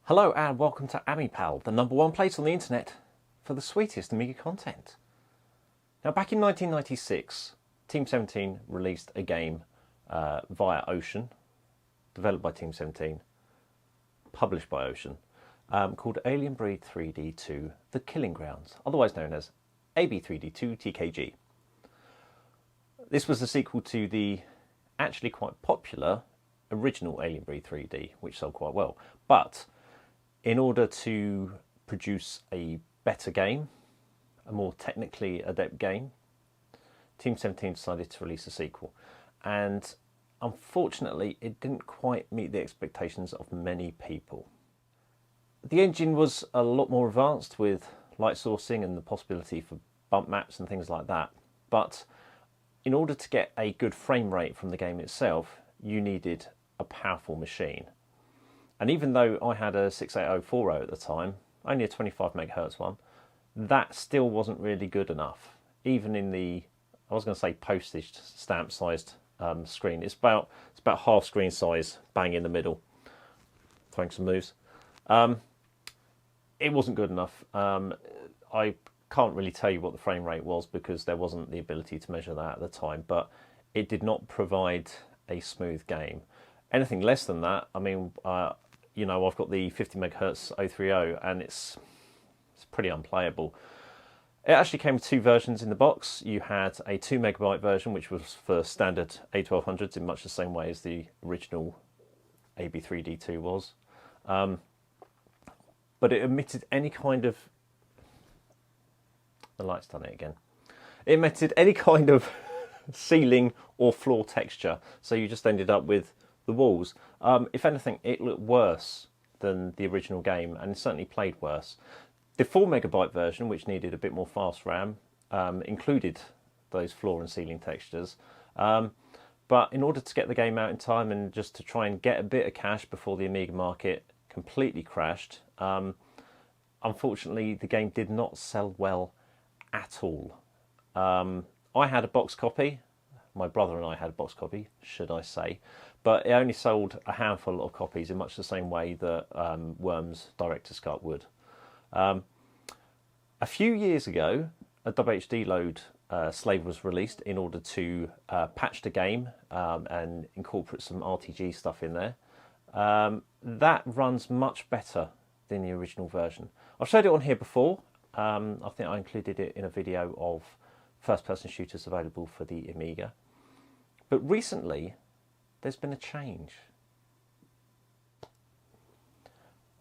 Hello and welcome to amipal, the #1 place on the internet for the sweetest Amiga content. Now back in 1996, Team 17 released a game via Ocean, developed by Team 17, published by Ocean, called Alien Breed 3D2 The Killing Grounds, otherwise known as AB3D2TKG. This was the sequel to the actually quite popular original Alien Breed 3D, which sold quite well. But in order to produce a better game, a more technically adept game, Team 17 decided to release a sequel. And unfortunately, it didn't quite meet the expectations of many people. The engine was a lot more advanced with light sourcing and the possibility for bump maps and things like that. But in order to get a good frame rate from the game itself, you needed a powerful machine. And even though I had a 68040 at the time, only a 25 megahertz one, that still wasn't really good enough. Even in the, I was going to say postage stamp sized screen, it's about half screen size, bang in the middle, throwing some moves. It wasn't good enough. I can't really tell you what the frame rate was because there wasn't the ability to measure that at the time, but it did not provide a smooth game. Anything less than that, I mean, you know, I've got the 50 megahertz 030 and it's pretty unplayable. It actually came with two versions in the box. You had a 2 megabyte version, which was for standard A1200s in much the same way as the original AB3D2 was. But it omitted any kind of... The light's done it again. It omitted any kind of ceiling or floor texture. So you just ended up with the walls. If anything, it looked worse than the original game and certainly played worse. The 4 megabyte version, which needed a bit more fast RAM, included those floor and ceiling textures. But in order to get the game out in time and just to try and get a bit of cash before the Amiga market completely crashed, unfortunately the game did not sell well at all. I had a box copy. My brother and I had a box copy, should I say. But it only sold a handful of copies in much the same way that Worms Director's Cut would. A few years ago, a WHD load slave was released in order to patch the game and incorporate some RTG stuff in there. That runs much better than the original version. I've showed it on here before. I think I included it in a video of first-person shooters available for the Amiga. But recently, there's been a change.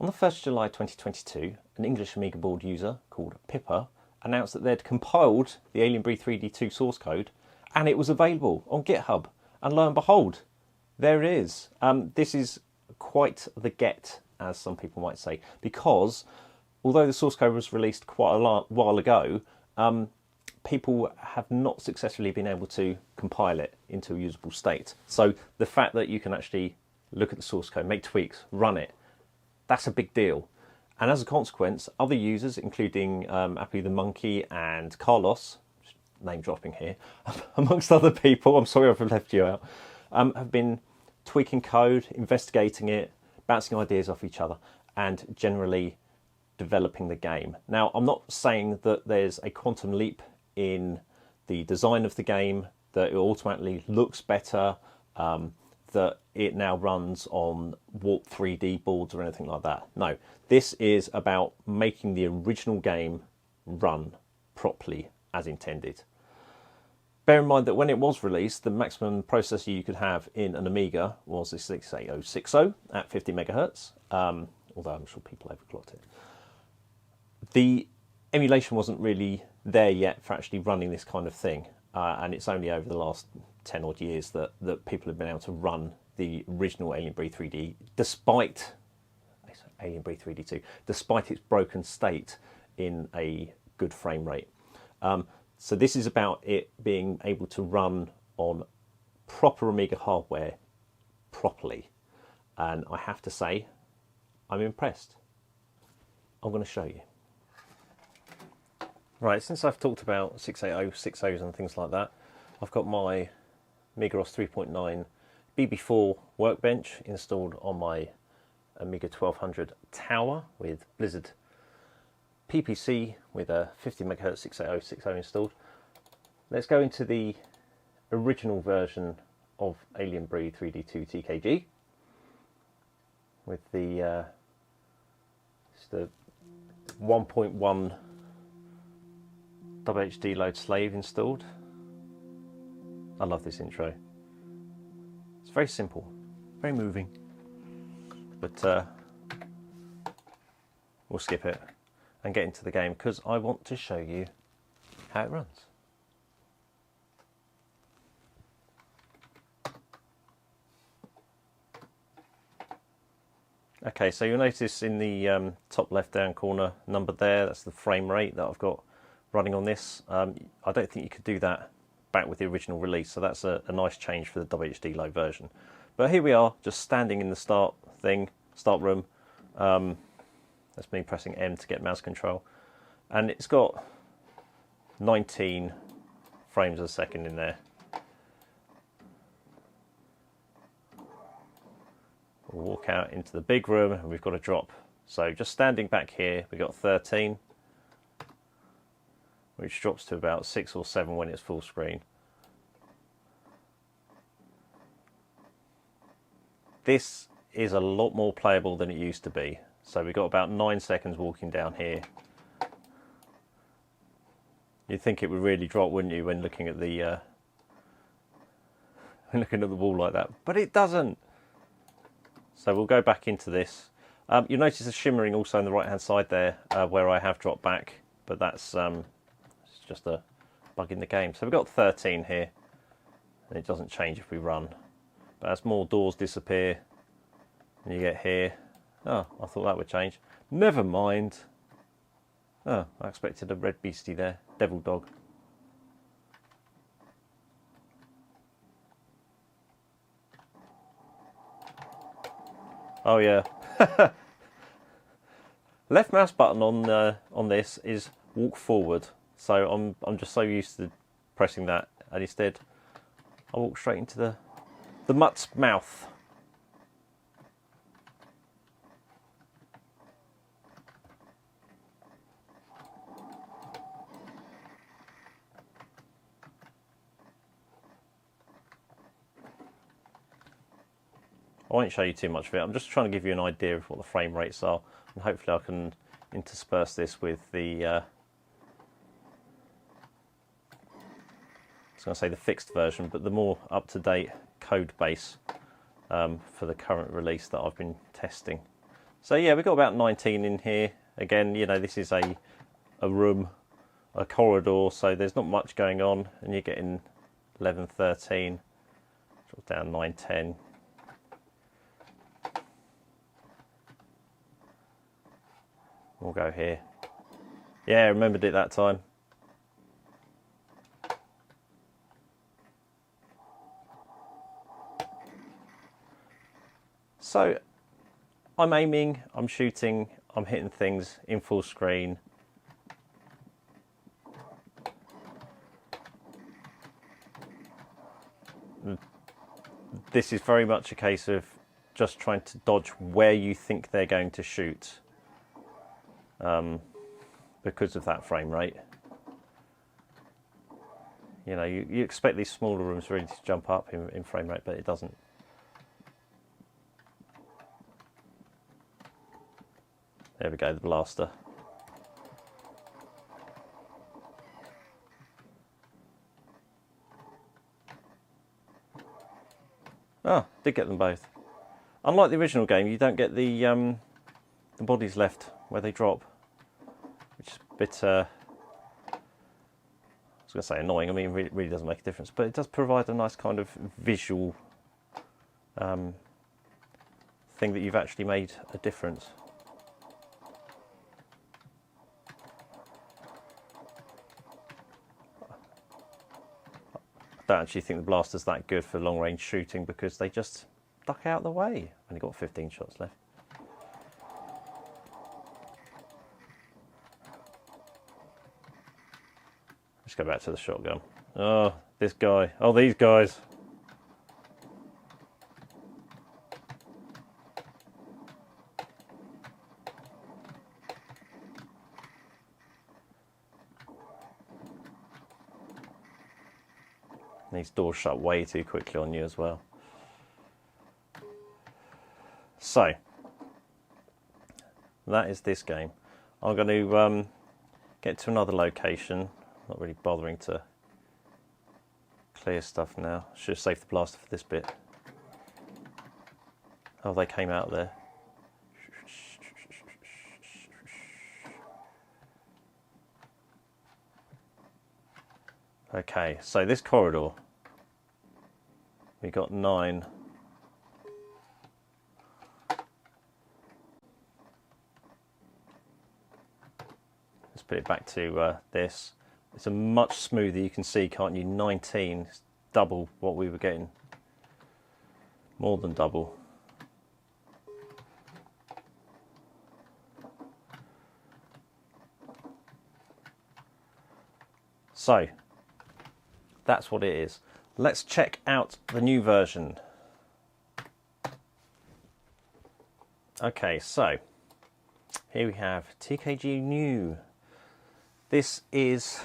On the 1st of July 2022, an English Amiga board user called Pippa announced that they'd compiled the Alien Breed 3D2 source code and it was available on GitHub. And lo and behold, there it is. This is quite the get, as some people might say, because although the source code was released quite a while ago, people have not successfully been able to compile it into a usable state. So the fact that you can actually look at the source code, make tweaks, run it, that's a big deal. And as a consequence, other users, including Appy the Monkey and Carlos, name dropping here, amongst other people, I'm sorry I've left you out, have been tweaking code, investigating it, bouncing ideas off each other, and generally developing the game. Now, I'm not saying that there's a quantum leap in the design of the game, that it automatically looks better, that it now runs on warped 3D boards or anything like that. No, this is about making the original game run properly as intended. Bear in mind that when it was released, the maximum processor you could have in an Amiga was the 68060 at 50 megahertz, although I'm sure people overclocked it. The emulation wasn't really there yet for actually running this kind of thing, and it's only over the last 10 odd years that people have been able to run the original Alien Breed 3D despite Alien Breed 3D2, despite its broken state in a good frame rate. So this is about it being able to run on proper Amiga hardware properly, and I have to say I'm impressed. I'm going to show you. Right, since I've talked about 680, 60s and things like that, I've got my Amiga OS 3.9 BB4 workbench installed on my Amiga 1200 tower with Blizzard PPC with a 50 MHz 68060 installed. Let's go into the original version of Alien Breed 3D2TKG with the 1.1 WHD load slave installed. I love this intro. It's very simple, very moving, but we'll skip it and get into the game because I want to show you how it runs. Okay, so you'll notice in the top left down corner number there, that's the frame rate that I've got running on this. I don't think you could do that back with the original release, so that's a nice change for the WHD low version. But here we are, just standing in the start room. That's me pressing M to get mouse control. And it's got 19 frames a second in there. We'll walk out into the big room and we've got a drop. So just standing back here, we've got 13, which drops to about 6 or 7 when it's full screen. This is a lot more playable than it used to be. So we've got about 9 seconds walking down here. You'd think it would really drop, wouldn't you, when looking at the wall like that? But it doesn't. So we'll go back into this. You'll notice the shimmering also on the right hand side there, where I have dropped back, but that's it's just a bug in the game. So we've got 13 here, and it doesn't change if we run. But as more doors disappear, and you get here, oh, I thought that would change. Never mind. Oh, I expected a red beastie there, devil dog. Oh yeah. Left mouse button on this is walk forward. So I'm just so used to pressing that, and instead I walk straight into the mutt's mouth. I won't show you too much of it. I'm just trying to give you an idea of what the frame rates are, and hopefully I can intersperse this with the I was going to say the fixed version, but the more up-to-date code base for the current release that I've been testing. So yeah, we've got about 19 in here. Again, you know, this is a room, a corridor, so there's not much going on, and you're getting 11, 13, drop down 9, 10. We'll go here. Yeah, I remembered it that time. So I'm aiming, I'm shooting, I'm hitting things in full screen. This is very much a case of just trying to dodge where you think they're going to shoot. Because of that frame rate. You know, you expect these smaller rooms really to jump up in frame rate, but it doesn't. There we go, the blaster. Ah, did get them both. Unlike the original game, you don't get the bodies left where they drop, which is a bit, I was going to say annoying. I mean, it really doesn't make a difference, but it does provide a nice kind of visual thing that you've actually made a difference. I don't actually think the blaster's that good for long range shooting because they just duck out of the way. Only got 15 shots left. Let's go back to the shotgun. Oh, this guy. Oh, these guys. And these doors shut way too quickly on you as well. So, that is this game. I'm going to get to another location. Not really bothering to clear stuff now. Should have saved the blaster for this bit. Oh, they came out there. Okay, so this corridor, we got 9. Let's put it back to this. It's a much smoother, you can see, can't you? 19, it's double what we were getting. More than double. So, that's what it is. Let's check out the new version. Okay, so here we have TKG New. This is,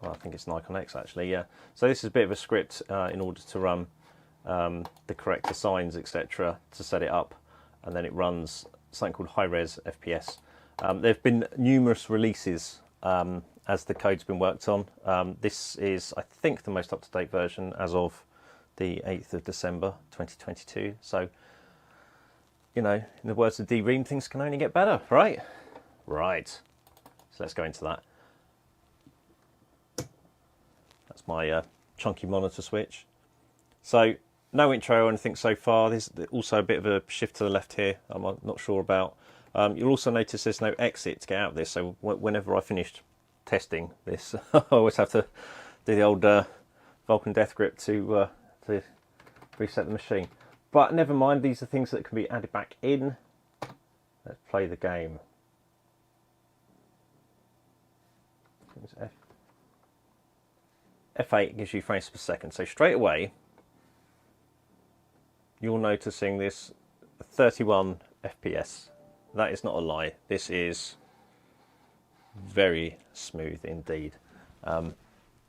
well, I think it's Nikon X actually, yeah. So this is a bit of a script in order to run the correct assigns, etc., to set it up, and then it runs something called high-res FPS. There have been numerous releases as the code's been worked on. This is, I think, the most up-to-date version as of the 8th of December 2022. So, you know, in the words of D. Ream, things can only get better, right? Right. So let's go into that. That's my chunky monitor switch. So, no intro or anything so far. There's also a bit of a shift to the left here I'm not sure about. You'll also notice there's no exit to get out of this. So whenever I finished testing this, I always have to do the old Vulcan death grip to reset the machine. But never mind, these are things that can be added back in. Let's play the game. F8 gives you frames per second. So straight away, you're noticing this 31 FPS. That is not a lie. This is very smooth indeed.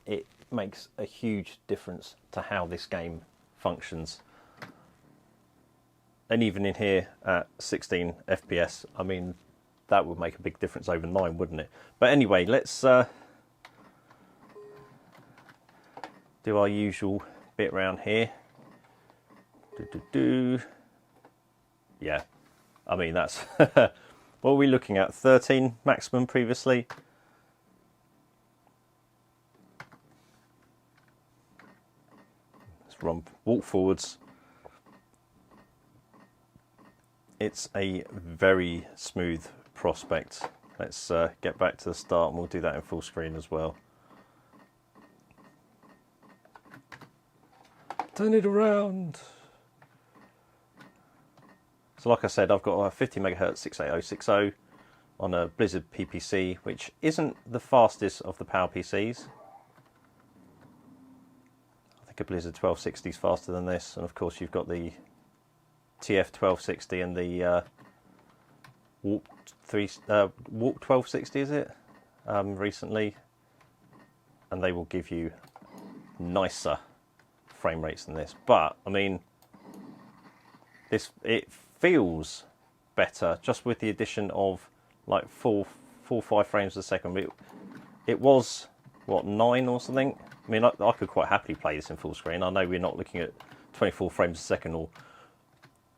It makes a huge difference to how this game functions. And even in here at 16 FPS, I mean, that would make a big difference over 9, wouldn't it? But anyway, let's do our usual bit around here. Yeah, I mean, that's what are we looking at? 13 maximum previously. Let's walk forwards. It's a very smooth prospect. Let's get back to the start, and we'll do that in full screen as well. Turn it around. So like I said, I've got a 50 MHz 68060 on a Blizzard PPC, which isn't the fastest of the Power PCs. I think a Blizzard 1260 is faster than this, and of course you've got the TF 1260 and the Warp 1260, is it? Recently, and they will give you nicer frame rates than this. But I mean, it feels better just with the addition of like 4 or 5 frames a second. It was what, 9 or something. I mean, I could quite happily play this in full screen. I know we're not looking at 24 frames a second or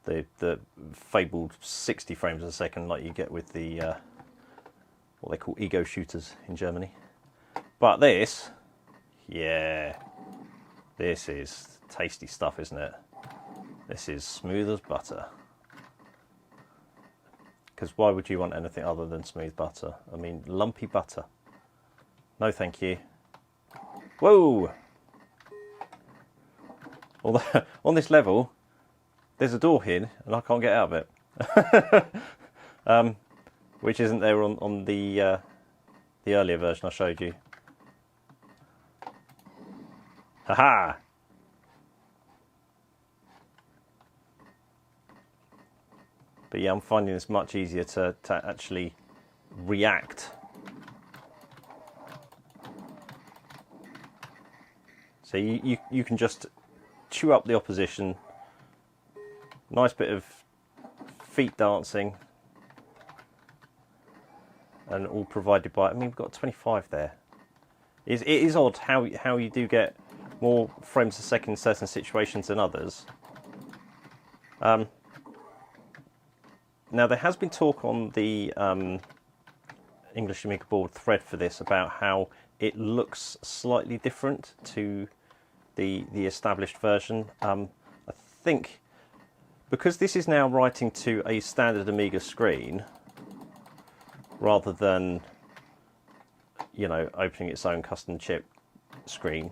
the fabled 60 frames a second like you get with the what they call ego shooters in Germany. But this, yeah, this is tasty stuff, isn't it? This is smooth as butter. Because why would you want anything other than smooth butter? I mean, lumpy butter. No, thank you. Whoa! Although, on this level, there's a door here, and I can't get out of it. Which isn't there on the earlier version I showed you. Haha! But yeah, I'm finding this much easier to actually react. So you can just chew up the opposition. Nice bit of feet dancing. And all provided by, I mean, we've got 25 there. It is odd how you do get more frames a second in certain situations than others. Now there has been talk on the English Amiga board thread for this about how it looks slightly different to the established version. I think because this is now writing to a standard Amiga screen rather than, you know, opening its own custom chip screen.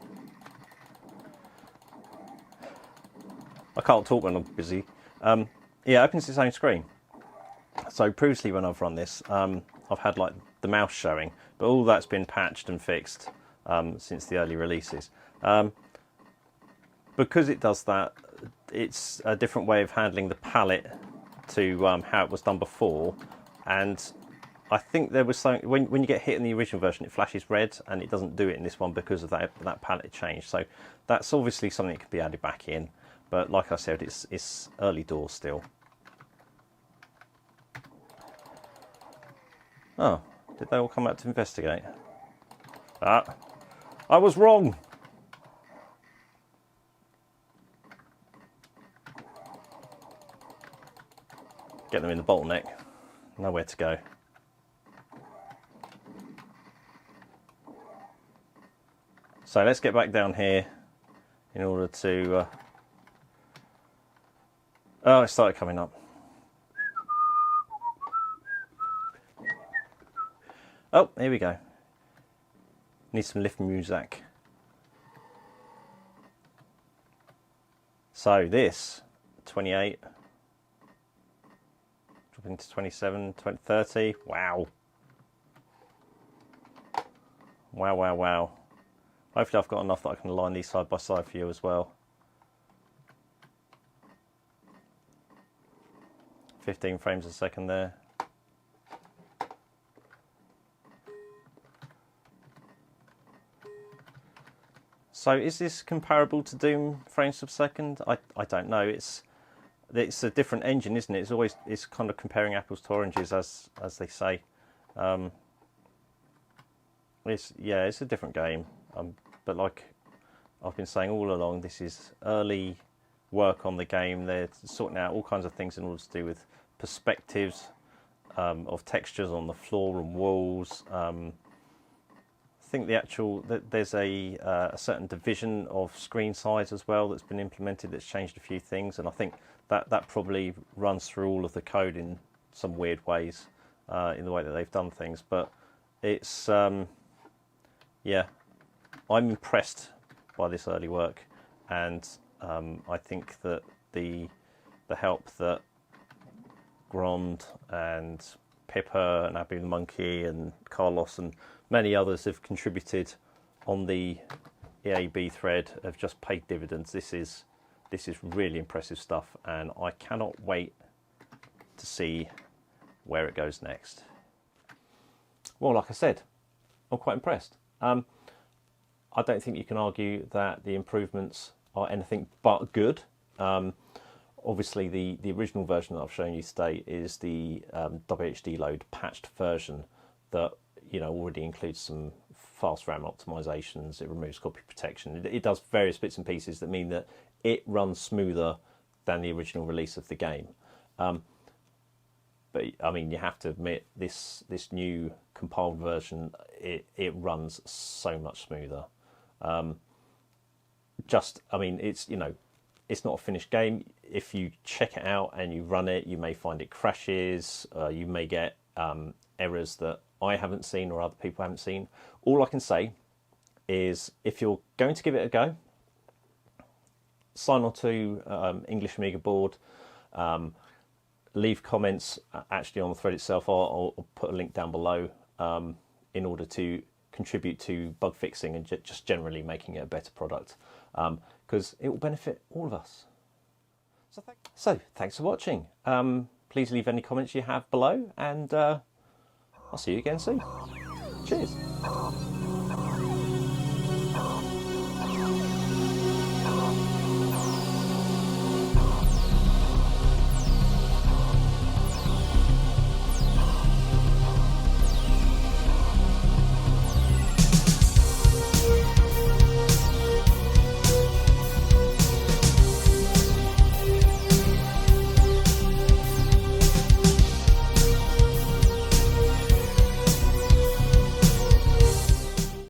I can't talk when I'm busy. Yeah, it opens its own screen. So previously when I've run this, I've had like the mouse showing, but all that's been patched and fixed since the early releases. Because it does that, it's a different way of handling the palette to how it was done before. And I think there was something, when you get hit in the original version, it flashes red, and it doesn't do it in this one because of that palette change. So that's obviously something that could be added back in. But like I said, it's early doors still. Oh, did they all come out to investigate? Ah, I was wrong! Get them in the bottleneck. Nowhere to go. So let's get back down here in order to... Oh, it started coming up. Oh, here we go. Need some lift music. So this, 28, dropping to 27, 20, 30. Wow. Wow, wow, wow. Hopefully I've got enough that I can align these side by side for you as well. 15 frames a second there. So is this comparable to Doom frames per second? I don't know. It's a different engine, isn't it? It's kind of comparing apples to oranges, as they say. It's a different game. But like I've been saying all along, this is early work on the game. They're sorting out all kinds of things in order to do with perspectives of textures on the floor and walls. I think there's a certain division of screen size as well that's been implemented that's changed a few things, and I think that probably runs through all of the code in some weird ways in the way that they've done things. But it's yeah, I'm impressed by this early work, and I think that the help that Grond and Pippa and Abu the Monkey and Carlos and many others have contributed on the EAB thread have just paid dividends. This is really impressive stuff, and I cannot wait to see where it goes next. Well, like I said, I'm quite impressed. I don't think you can argue that the improvements are anything but good. Obviously, the original version that I've shown you today is the WHD load patched version that already includes some fast RAM optimizations. It removes copy protection. It does various bits and pieces that mean that it runs smoother than the original release of the game. But I mean, you have to admit this new compiled version it runs so much smoother. It's not a finished game. If you check it out and you run it, you may find it crashes. You may get errors that I haven't seen or other people haven't seen. All I can say is if you're going to give it a go, sign on to English Amiga board, leave comments actually on the thread itself. I'll put a link down below in order to contribute to bug fixing and just generally making it a better product, because it will benefit all of us. So thanks for watching. Please leave any comments you have below, and I'll see you again soon. Cheers.